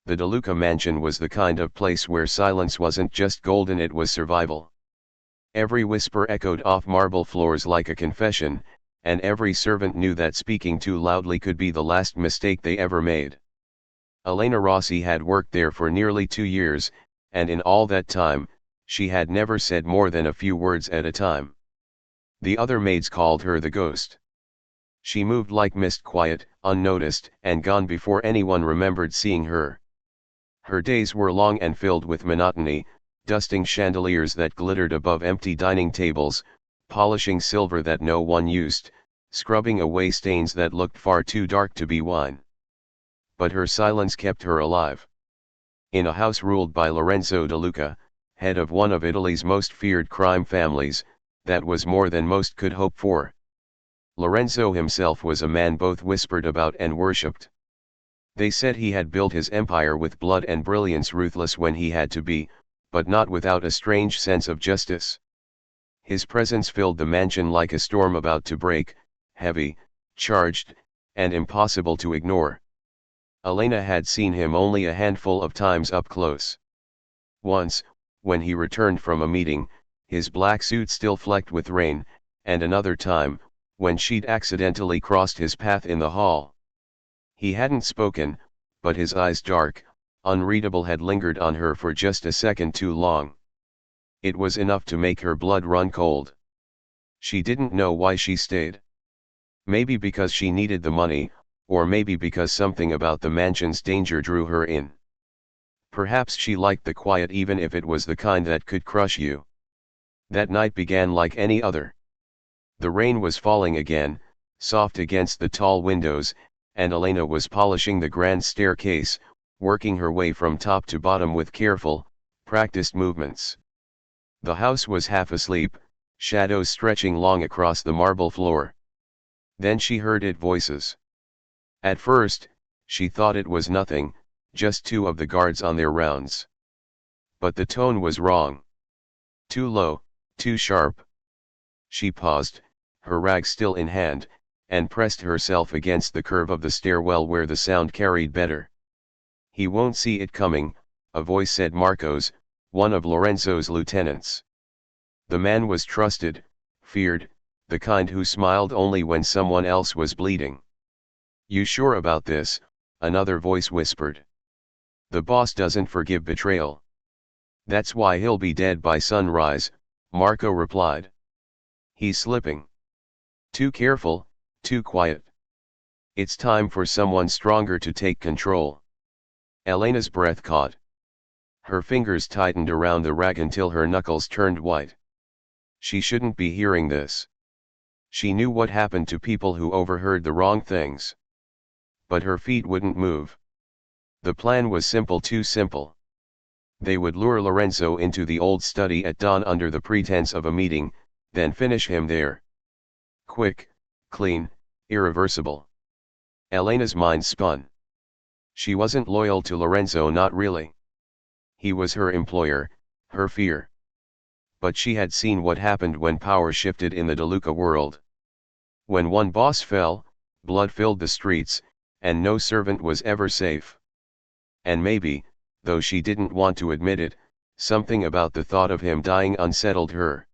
The DeLuca mansion was the kind of place where silence wasn't just golden, it was survival. Every whisper echoed off marble floors like a confession, and every servant knew that speaking too loudly could be the last mistake they ever made. Elena Rossi had worked there for nearly 2 years, and in all that time, she had never said more than a few words at a time. The other maids called her the ghost. She moved like mist, quiet, unnoticed, and gone before anyone remembered seeing her. Her days were long and filled with monotony, dusting chandeliers that glittered above empty dining tables, polishing silver that no one used, scrubbing away stains that looked far too dark to be wine. But her silence kept her alive. In a house ruled by Lorenzo DeLuca, head of one of Italy's most feared crime families, that was more than most could hope for. Lorenzo himself was a man both whispered about and worshipped. They said he had built his empire with blood and brilliance, ruthless when he had to be, but not without a strange sense of justice. His presence filled the mansion like a storm about to break, heavy, charged, and impossible to ignore. Elena had seen him only a handful of times up close. Once, when he returned from a meeting, his black suit still flecked with rain, and another time, when she'd accidentally crossed his path in the hall. He hadn't spoken, but his eyes, dark, unreadable, had lingered on her for just a second too long. It was enough to make her blood run cold. She didn't know why she stayed. Maybe because she needed the money, or maybe because something about the mansion's danger drew her in. Perhaps she liked the quiet, even if it was the kind that could crush you. That night began like any other. The rain was falling again, soft against the tall windows, and Elena was polishing the grand staircase, working her way from top to bottom with careful, practiced movements. The house was half asleep, shadows stretching long across the marble floor. Then she heard voices. At first, she thought it was nothing, just 2 of the guards on their rounds. But the tone was wrong. Too low, too sharp. She paused, her rag still in hand, and pressed herself against the curve of the stairwell where the sound carried better. "He won't see it coming," a voice said. Marcos, one of Lorenzo's lieutenants. The man was trusted, feared, the kind who smiled only when someone else was bleeding. "You sure about this?" another voice whispered. "The boss doesn't forgive betrayal." "That's why he'll be dead by sunrise," Marco replied. "He's slipping. Too careful, too quiet. It's time for someone stronger to take control." Elena's breath caught. Her fingers tightened around the rag until her knuckles turned white. She shouldn't be hearing this. She knew what happened to people who overheard the wrong things. But her feet wouldn't move. The plan was simple, too simple. They would lure Lorenzo into the old study at dawn under the pretense of a meeting, then finish him there. Quick, clean, irreversible. Elena's mind spun. She wasn't loyal to Lorenzo, not really. He was her employer, her fear. But she had seen what happened when power shifted in the DeLuca world. When one boss fell, blood filled the streets, and no servant was ever safe. And maybe, though she didn't want to admit it, something about the thought of him dying unsettled her.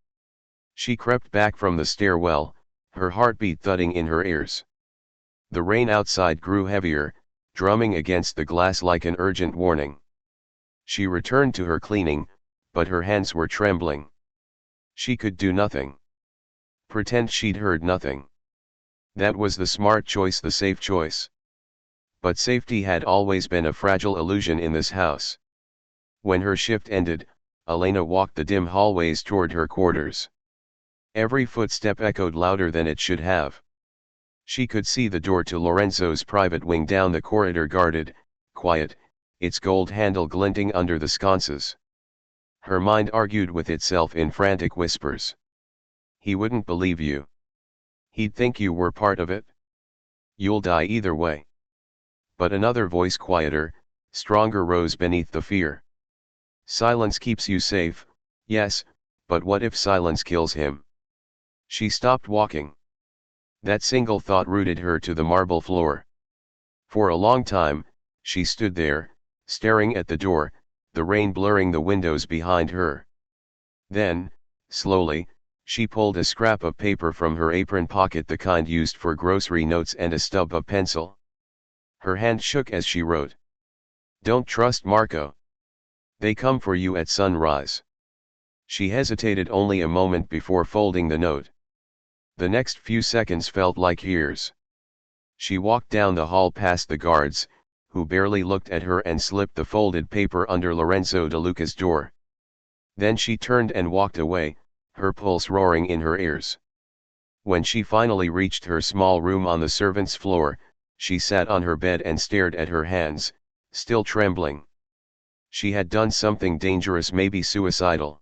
She crept back from the stairwell, her heartbeat thudding in her ears. The rain outside grew heavier, drumming against the glass like an urgent warning. She returned to her cleaning, but her hands were trembling. She could do nothing. Pretend she'd heard nothing. That was the smart choice, the safe choice. But safety had always been a fragile illusion in this house. When her shift ended, Elena walked the dim hallways toward her quarters. Every footstep echoed louder than it should have. She could see the door to Lorenzo's private wing down the corridor, guarded, quiet, its gold handle glinting under the sconces. Her mind argued with itself in frantic whispers. He wouldn't believe you. He'd think you were part of it. You'll die either way. But another voice, quieter, stronger, rose beneath the fear. Silence keeps you safe, yes, but what if silence kills him? She stopped walking. That single thought rooted her to the marble floor. For a long time, she stood there, staring at the door, the rain blurring the windows behind her. Then, slowly, she pulled a scrap of paper from her apron pocket, the kind used for grocery notes, and a stub of pencil. Her hand shook as she wrote. "Don't trust Marco. They come for you at sunrise." She hesitated only a moment before folding the note. The next few seconds felt like years. She walked down the hall past the guards, who barely looked at her, and slipped the folded paper under Lorenzo DeLuca's door. Then she turned and walked away, her pulse roaring in her ears. When she finally reached her small room on the servants' floor, she sat on her bed and stared at her hands, still trembling. She had done something dangerous, maybe suicidal.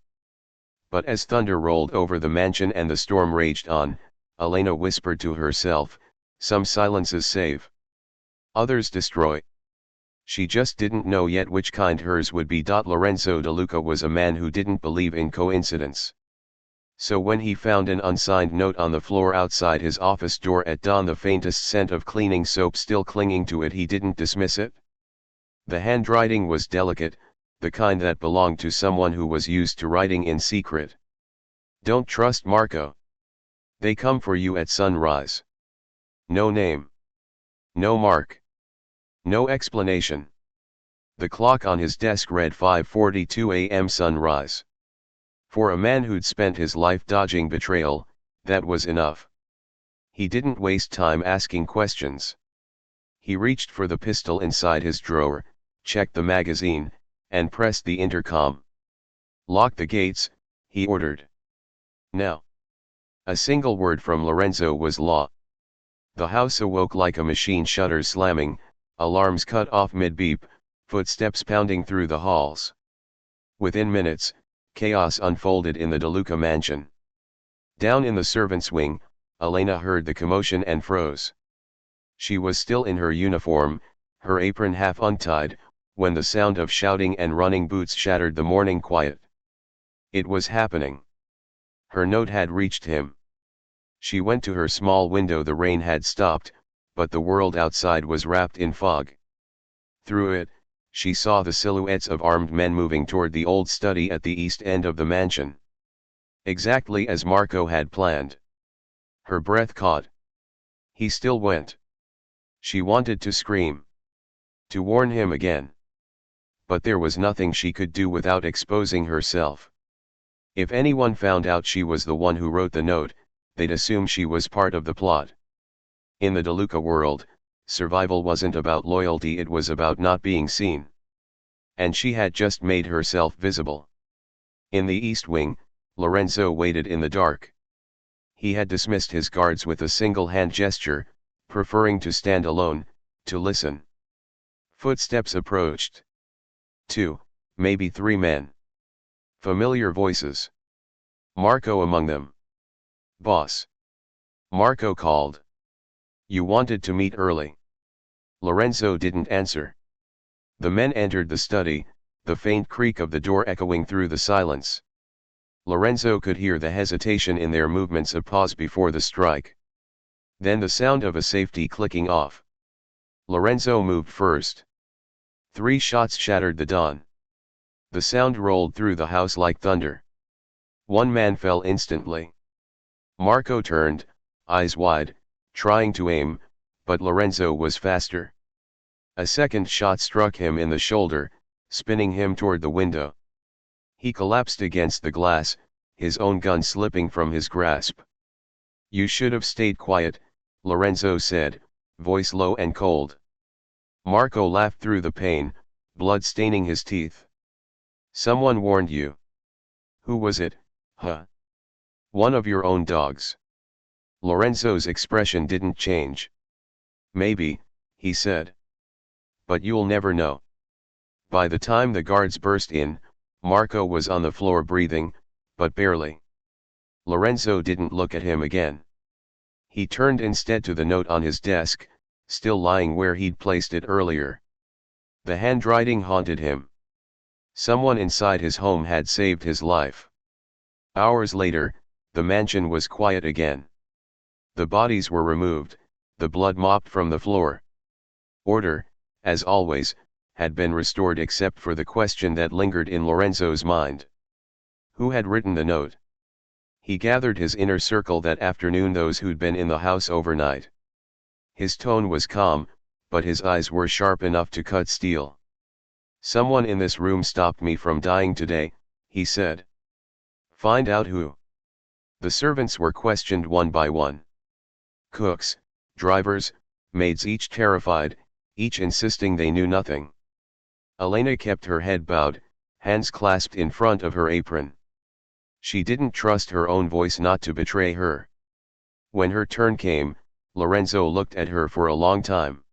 But as thunder rolled over the mansion and the storm raged on, Elena whispered to herself, "Some silences save. Others destroy." She just didn't know yet which kind hers would be. Lorenzo DeLuca was a man who didn't believe in coincidence. So when he found an unsigned note on the floor outside his office door at dawn, the faintest scent of cleaning soap still clinging to it, he didn't dismiss it. The handwriting was delicate, the kind that belonged to someone who was used to writing in secret. "Don't trust Marco. They come for you at sunrise." No name. No mark. No explanation. The clock on his desk read 5:42 a.m. sunrise. For a man who'd spent his life dodging betrayal, that was enough. He didn't waste time asking questions. He reached for the pistol inside his drawer, checked the magazine, and pressed the intercom. "Lock the gates," he ordered. "Now." A single word from Lorenzo was law. The house awoke like a machine, shutters slamming, alarms cut off mid-beep, footsteps pounding through the halls. Within minutes, chaos unfolded in the DeLuca mansion. Down in the servants' wing, Elena heard the commotion and froze. She was still in her uniform, her apron half untied, when the sound of shouting and running boots shattered the morning quiet. It was happening. Her note had reached him. She went to her small window. The rain had stopped, but the world outside was wrapped in fog. Through it, she saw the silhouettes of armed men moving toward the old study at the east end of the mansion. Exactly as Marco had planned. Her breath caught. He still went. She wanted to scream. To warn him again. But there was nothing she could do without exposing herself. If anyone found out she was the one who wrote the note, they'd assume she was part of the plot. In the DeLuca world, survival wasn't about loyalty, it was about not being seen. And she had just made herself visible. In the East Wing, Lorenzo waited in the dark. He had dismissed his guards with a single hand gesture, preferring to stand alone, to listen. Footsteps approached. 2, maybe 3 men. Familiar voices. Marco among them. "Boss." Marco called. "You wanted to meet early." Lorenzo didn't answer. The men entered the study, the faint creak of the door echoing through the silence. Lorenzo could hear the hesitation in their movements, a pause before the strike. Then the sound of a safety clicking off. Lorenzo moved first. 3 shots shattered the dawn. The sound rolled through the house like thunder. 1 man fell instantly. Marco turned, eyes wide, trying to aim, but Lorenzo was faster. A second shot struck him in the shoulder, spinning him toward the window. He collapsed against the glass, his own gun slipping from his grasp. "You should have stayed quiet," Lorenzo said, voice low and cold. Marco laughed through the pain, blood staining his teeth. "Someone warned you." "Who was it, huh?" "One of your own dogs." Lorenzo's expression didn't change. "Maybe," he said. "But you'll never know." By the time the guards burst in, Marco was on the floor breathing, but barely. Lorenzo didn't look at him again. He turned instead to the note on his desk, still lying where he'd placed it earlier. The handwriting haunted him. Someone inside his home had saved his life. Hours later, the mansion was quiet again. The bodies were removed, the blood mopped from the floor. Order, as always, had been restored except for the question that lingered in Lorenzo's mind. Who had written the note? He gathered his inner circle that afternoon, those who'd been in the house overnight. His tone was calm, but his eyes were sharp enough to cut steel. "Someone in this room stopped me from dying today," he said. "Find out who." The servants were questioned one by one. Cooks, drivers, maids, each terrified, each insisting they knew nothing. Elena kept her head bowed, hands clasped in front of her apron. She didn't trust her own voice not to betray her. When her turn came, Lorenzo looked at her for a long time.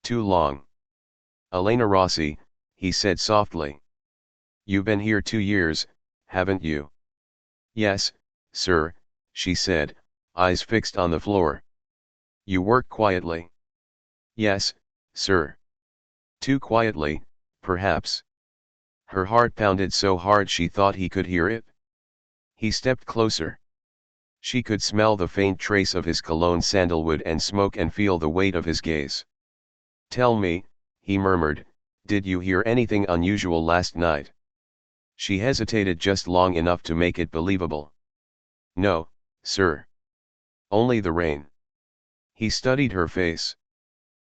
Too long. "Elena Rossi," he said softly. "You've been here 2 years, haven't you?" "Yes, sir," she said, eyes fixed on the floor. "You work quietly?" "Yes, sir." Too quietly, perhaps. Her heart pounded so hard she thought he could hear it. He stepped closer. She could smell the faint trace of his cologne, sandalwood and smoke, and feel the weight of his gaze. "Tell me," he murmured, "did you hear anything unusual last night?" She hesitated just long enough to make it believable. "No, sir. Only the rain." He studied her face.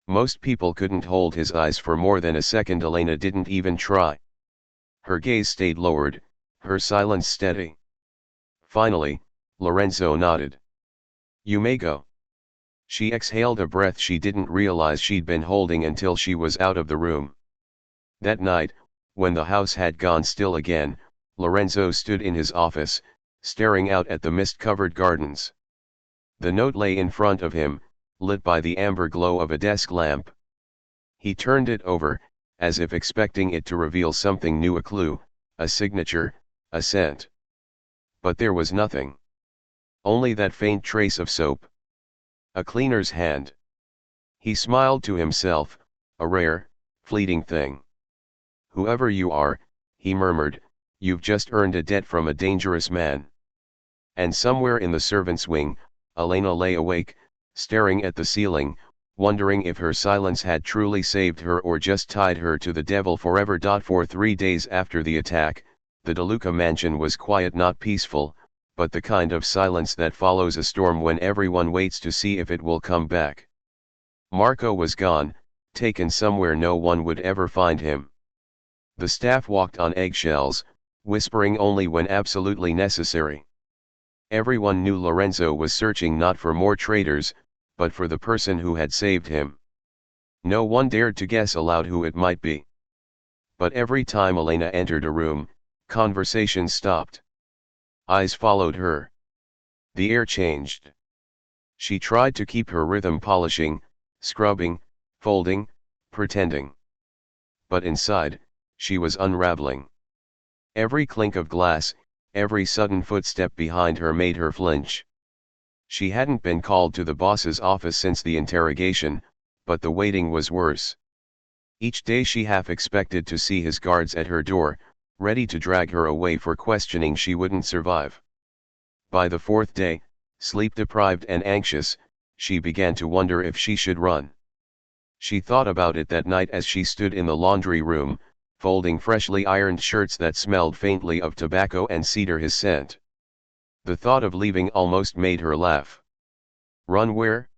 Most people couldn't hold his eyes for more than a second. Elena didn't even try. Her gaze stayed lowered, her silence steady. Finally, Lorenzo nodded. "You may go." She exhaled a breath she didn't realize she'd been holding until she was out of the room. That night, when the house had gone still again, Lorenzo stood in his office, staring out at the mist-covered gardens. The note lay in front of him, lit by the amber glow of a desk lamp. He turned it over, as if expecting it to reveal something new, a clue, a signature, a scent. But there was nothing. Only that faint trace of soap. A cleaner's hand. He smiled to himself, a rare, fleeting thing. "Whoever you are," he murmured, "you've just earned a debt from a dangerous man." And somewhere in the servants' wing, Elena lay awake, staring at the ceiling, wondering if her silence had truly saved her or just tied her to the devil forever. For 3 days after the attack, the DeLuca mansion was quiet, not peaceful, but the kind of silence that follows a storm when everyone waits to see if it will come back. Marco was gone, taken somewhere no one would ever find him. The staff walked on eggshells, whispering only when absolutely necessary. Everyone knew Lorenzo was searching not for more traitors, but for the person who had saved him. No one dared to guess aloud who it might be. But every time Elena entered a room, conversation stopped. Eyes followed her. The air changed. She tried to keep her rhythm, polishing, scrubbing, folding, pretending. But inside, she was unraveling. Every clink of glass, every sudden footstep behind her made her flinch. She hadn't been called to the boss's office since the interrogation, but the waiting was worse. Each day she half expected to see his guards at her door, ready to drag her away for questioning she wouldn't survive. By the 4th day, sleep-deprived and anxious, she began to wonder if she should run. She thought about it that night as she stood in the laundry room, folding freshly ironed shirts that smelled faintly of tobacco and cedar, his scent. The thought of leaving almost made her laugh. Run where?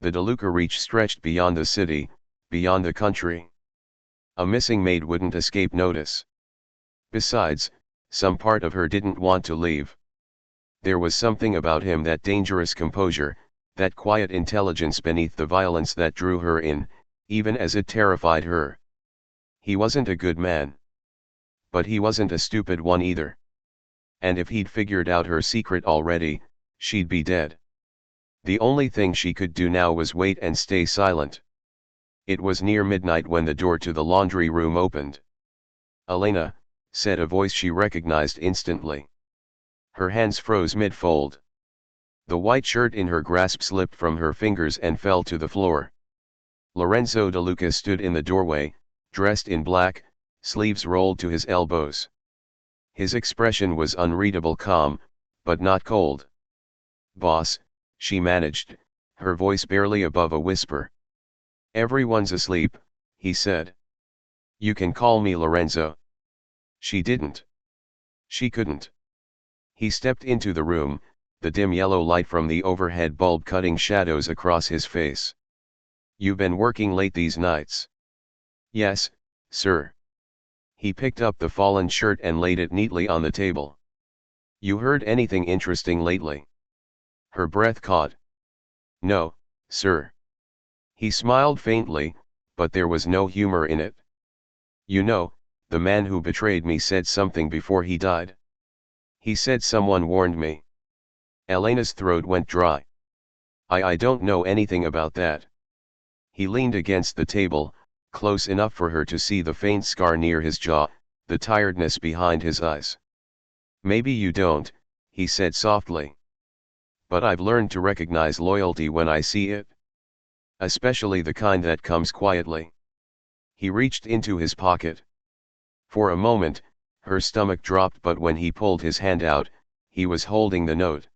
The DeLuca reach stretched beyond the city, beyond the country. A missing maid wouldn't escape notice. Besides, some part of her didn't want to leave. There was something about him, that dangerous composure, that quiet intelligence beneath the violence, that drew her in, even as it terrified her. He wasn't a good man. But he wasn't a stupid one either. And if he'd figured out her secret already, she'd be dead. The only thing she could do now was wait and stay silent. It was near midnight when the door to the laundry room opened. "Elena," said a voice she recognized instantly. Her hands froze mid-fold. The white shirt in her grasp slipped from her fingers and fell to the floor. Lorenzo DeLuca stood in the doorway, dressed in black, sleeves rolled to his elbows. His expression was unreadable, calm, but not cold. "Boss," she managed, her voice barely above a whisper. "Everyone's asleep," he said. You can call me Lorenzo. She didn't. She couldn't. He stepped into the room, the dim yellow light from the overhead bulb cutting shadows across his face. You've been working late these nights. Yes, sir. He picked up the fallen shirt and laid it neatly on the table. You heard anything interesting lately? Her breath caught. No, sir. He smiled faintly, but there was no humor in it. You know, the man who betrayed me said something before he died. He said someone warned me. Elena's throat went dry. I don't know anything about that. He leaned against the table, close enough for her to see the faint scar near his jaw, the tiredness behind his eyes. Maybe you don't, he said softly. But I've learned to recognize loyalty when I see it. Especially the kind that comes quietly. He reached into his pocket. For a moment, her stomach dropped, but when he pulled his hand out, he was holding the note.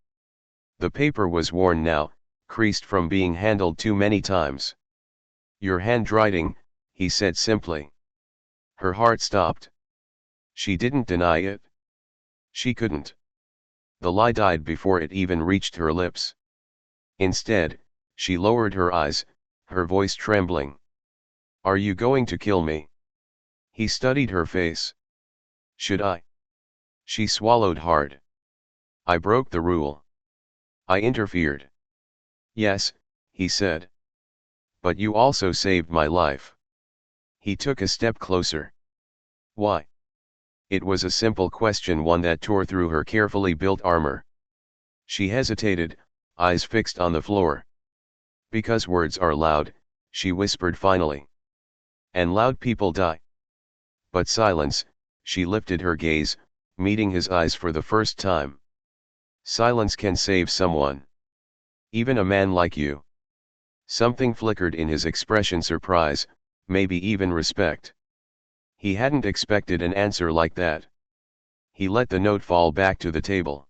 The paper was worn now, creased from being handled too many times. Your handwriting, he said simply. Her heart stopped. She didn't deny it. She couldn't. The lie died before it even reached her lips. Instead, she lowered her eyes, her voice trembling. Are you going to kill me? He studied her face. Should I? She swallowed hard. I broke the rule. I interfered. Yes, he said. But you also saved my life. He took a step closer. Why? It was a simple question, one that tore through her carefully built armor. She hesitated, eyes fixed on the floor. Because words are loud, she whispered finally. And loud people die. But silence, she lifted her gaze, meeting his eyes for the first time. Silence can save someone. Even a man like you. Something flickered in his expression, surprise, maybe even respect. He hadn't expected an answer like that. He let the note fall back to the table.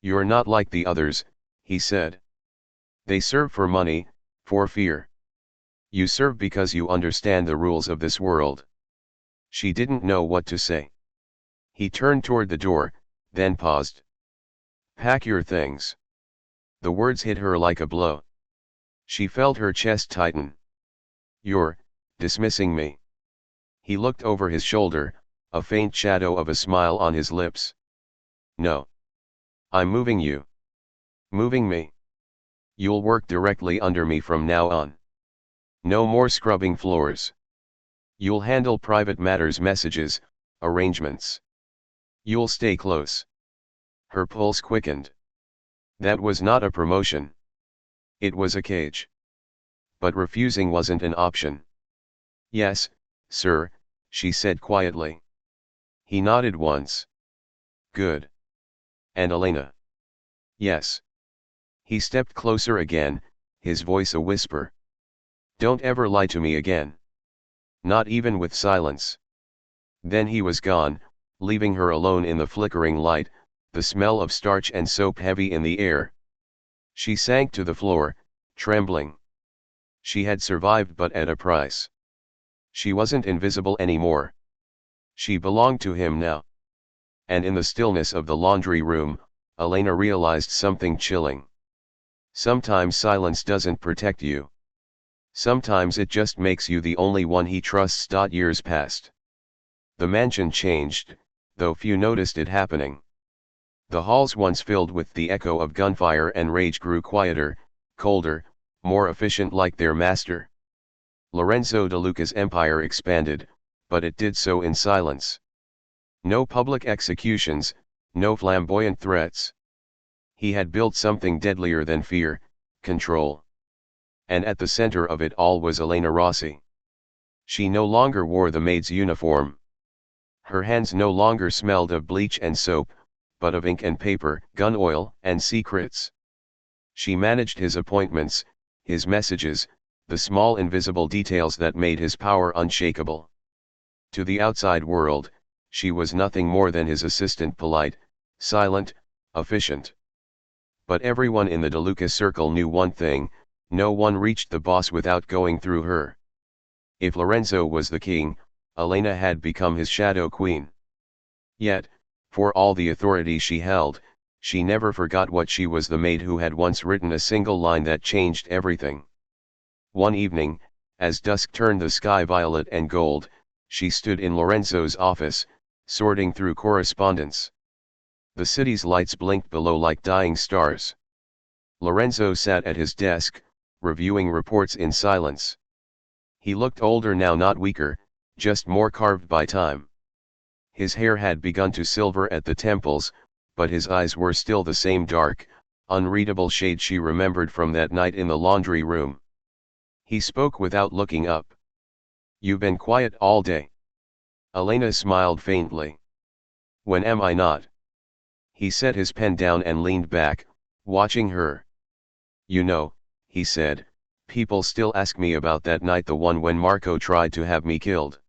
You're not like the others, he said. They serve for money, for fear. You serve because you understand the rules of this world. She didn't know what to say. He turned toward the door, then paused. Pack your things. The words hit her like a blow. She felt her chest tighten. You're dismissing me. He looked over his shoulder, a faint shadow of a smile on his lips. No. I'm moving you. Moving me. You'll work directly under me from now on. No more scrubbing floors. You'll handle private matters, messages, arrangements. You'll stay close. Her pulse quickened. That was not a promotion. It was a cage. But refusing wasn't an option. Yes, sir, she said quietly. He nodded once. Good. And Elena? Yes. He stepped closer again, his voice a whisper. Don't ever lie to me again. Not even with silence. Then he was gone, leaving her alone in the flickering light, the smell of starch and soap heavy in the air. She sank to the floor, trembling. She had survived, but at a price. She wasn't invisible anymore. She belonged to him now. And in the stillness of the laundry room, Elena realized something chilling. Sometimes silence doesn't protect you. Sometimes it just makes you the only one he trusts. Years passed. The mansion changed, though few noticed it happening. The halls once filled with the echo of gunfire and rage grew quieter, colder, more efficient, like their master. Lorenzo DeLuca's empire expanded, but it did so in silence. No public executions, no flamboyant threats. He had built something deadlier than fear, control. And at the center of it all was Elena Rossi. She no longer wore the maid's uniform. Her hands no longer smelled of bleach and soap, but of ink and paper, gun oil and secrets. She managed his appointments, his messages, the small invisible details that made his power unshakable. To the outside world, she was nothing more than his assistant, polite, silent, efficient. But everyone in the DeLuca circle knew one thing: no one reached the boss without going through her. If Lorenzo was the king, Elena had become his shadow queen. Yet, for all the authority she held, she never forgot what she was, the maid who had once written a single line that changed everything. One evening, as dusk turned the sky violet and gold, she stood in Lorenzo's office, sorting through correspondence. The city's lights blinked below like dying stars. Lorenzo sat at his desk, reviewing reports in silence. He looked older now, not weaker, just more carved by time. His hair had begun to silver at the temples, but his eyes were still the same dark, unreadable shade she remembered from that night in the laundry room. He spoke without looking up. "You've been quiet all day." Elena smiled faintly. "When am I not?" He set his pen down and leaned back, watching her. "You know," he said, "people still ask me about that night, the one when Marco tried to have me killed."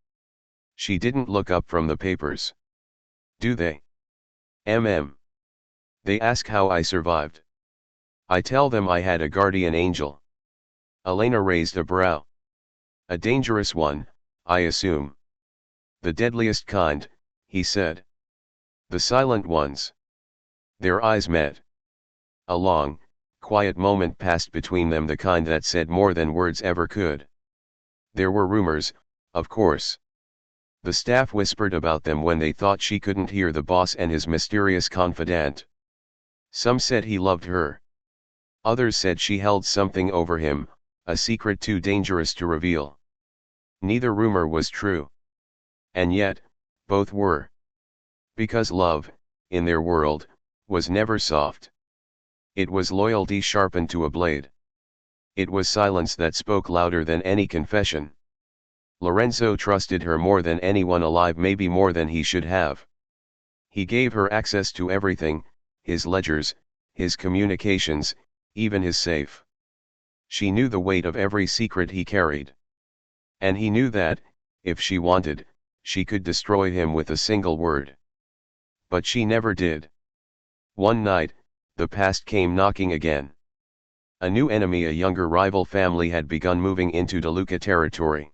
She didn't look up from the papers. "Do they?" They ask how I survived. I tell them I had a guardian angel." Elena raised a brow. "A dangerous one, I assume." "The deadliest kind," he said. "The silent ones." Their eyes met. A long, quiet moment passed between them, the kind that said more than words ever could. There were rumors, of course. The staff whispered about them when they thought she couldn't hear, the boss and his mysterious confidant. Some said he loved her. Others said she held something over him, a secret too dangerous to reveal. Neither rumor was true. And yet, both were. Because love, in their world, was never soft. It was loyalty sharpened to a blade. It was silence that spoke louder than any confession. Lorenzo trusted her more than anyone alive, maybe more than he should have. He gave her access to everything, his ledgers, his communications, even his safe. She knew the weight of every secret he carried. And he knew that, if she wanted, she could destroy him with a single word. But she never did. One night, the past came knocking again. A new enemy, a younger rival family, had begun moving into DeLuca territory.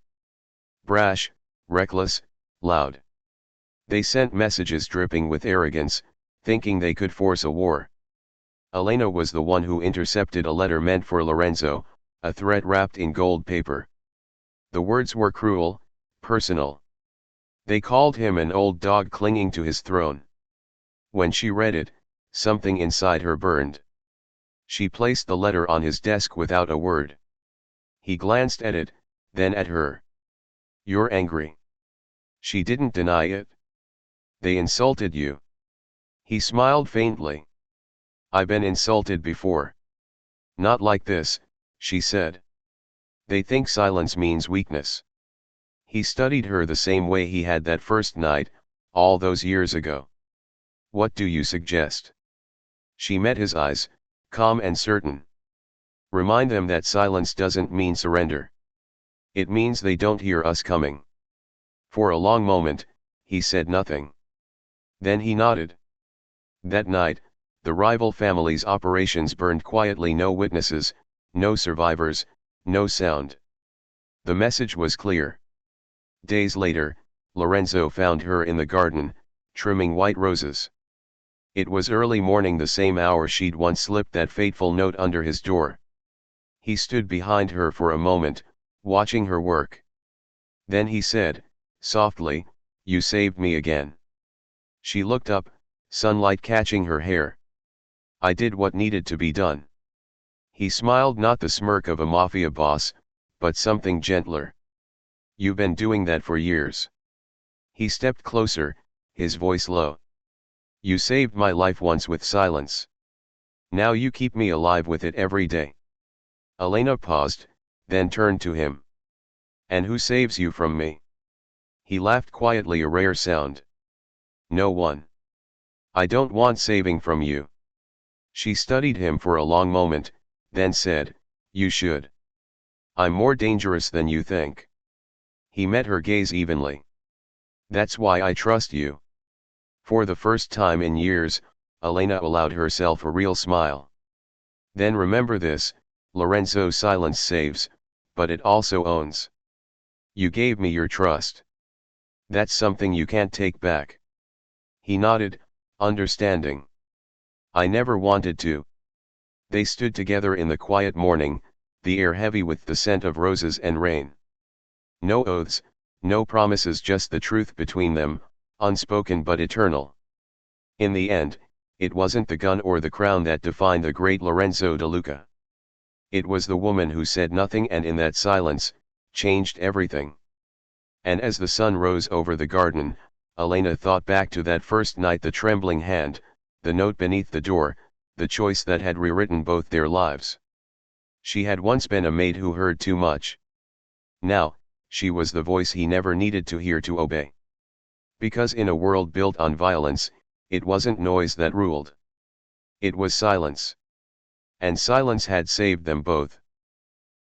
Brash, reckless, loud. They sent messages dripping with arrogance, thinking they could force a war. Elena was the one who intercepted a letter meant for Lorenzo, a threat wrapped in gold paper. The words were cruel, personal. They called him an old dog clinging to his throne. When she read it, something inside her burned. She placed the letter on his desk without a word. He glanced at it, then at her. "You're angry." She didn't deny it. "They insulted you." He smiled faintly. "I've been insulted before." "Not like this," she said. "They think silence means weakness." He studied her the same way he had that first night, all those years ago. "What do you suggest?" She met his eyes, calm and certain. "Remind them that silence doesn't mean surrender. It means they don't hear us coming." For a long moment, he said nothing. Then he nodded. That night, the rival family's operations burned quietly, no witnesses, no survivors, no sound. The message was clear. Days later, Lorenzo found her in the garden, trimming white roses. It was early morning, the same hour she'd once slipped that fateful note under his door. He stood behind her for a moment, watching her work. Then he said, softly, "You saved me again." She looked up, sunlight catching her hair. "I did what needed to be done." He smiled, not the smirk of a mafia boss, but something gentler. "You've been doing that for years." He stepped closer, his voice low. "You saved my life once with silence. Now you keep me alive with it every day." Elena paused, then turned to him. "And who saves you from me?" He laughed quietly, a rare sound. "No one. I don't want saving from you." She studied him for a long moment, then said, "You should. I'm more dangerous than you think." He met her gaze evenly. "That's why I trust you." For the first time in years, Elena allowed herself a real smile. "Then remember this, Lorenzo, silence saves, but it also owns. You gave me your trust. That's something you can't take back. He nodded, understanding. I never wanted to. They stood together in the quiet morning, the air heavy with the scent of roses and rain. No oaths, no promises, just the truth between them, unspoken but eternal. In the end, it wasn't the gun or the crown that defined the great Lorenzo DeLuca. It was the woman who said nothing and in that silence, changed everything. And as the sun rose over the garden, Elena thought back to that first night, the trembling hand, the note beneath the door, the choice that had rewritten both their lives. She had once been a maid who heard too much. Now, she was the voice he never needed to hear to obey. Because in a world built on violence, it wasn't noise that ruled. It was silence. And silence had saved them both.